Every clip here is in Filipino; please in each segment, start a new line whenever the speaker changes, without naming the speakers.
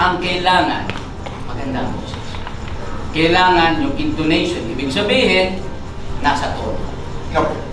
Ang kailangan, maganda ang boses. Kailangan yung intonation, ibig sabihin, nasa tono.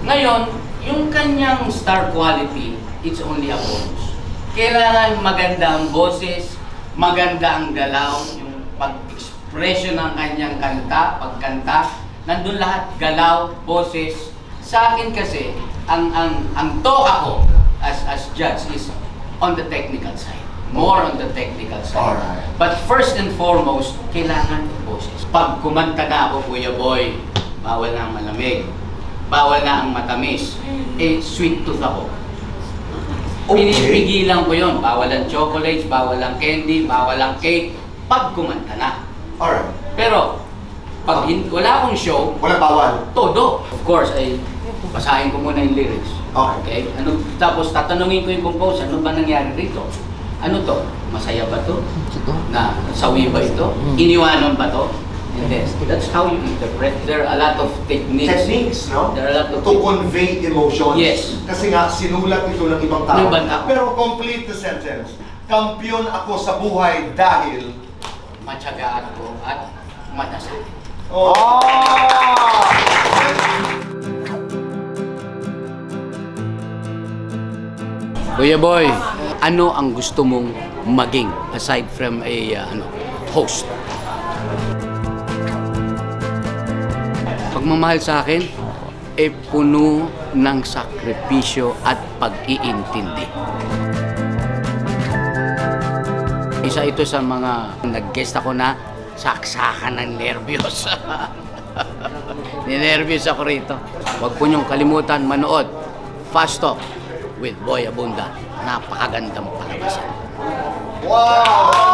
Ngayon, yung kanyang star quality, it's only a bonus. Kailangan maganda ang boses, maganda ang galaw, yung pag-expression ng kanyang kanta, pagkanta, nandun lahat, galaw, boses. Sa akin kasi, ang toka ko as judge is on the technical side. More on the technical side.
Alright.
But first and foremost, kailangan boses. Pag kumanta na ako, Kuya Boy, bawal na ang malamig, bawal na ang matamis, sweet tooth ako.
Okay.
Pinipigilan ko yun. Bawal ang chocolates, bawal ang candy, bawal ang cake, pag kumanta na.
Alright.
Pero, pag wala akong show,
Walang bawal.
todo. Of course, basahin ko muna yung lyrics.
Okay.
Tapos tatanungin ko yung composer, ano ba nangyari rito? Ano to? Masaya ba to? Na sawi ba ito? Iniwanan ba to? And then, that's how you interpret. There are a lot of techniques.
Techniques, no?
There are a lot of
To convey emotions.
Yes.
Kasi nga, sinulat ito ng ibang tao.
Ng ibang tao.
Pero complete the sentence. Kampiyon ako sa buhay dahil...
matyagaan ko at madasal.
Oh!
Kuya Boy, ano ang gusto mong maging aside from a host? Pagmamahal sa akin, puno ng sakripisyo at pag-iintindi. Isa ito sa mga nag-guest ako na saksakan ng nervyos. Ninervyos ako rito. Huwag po niyong kalimutan manood. Fast Talk with Boy Abunda. Napakagandang palabasan.
Wow!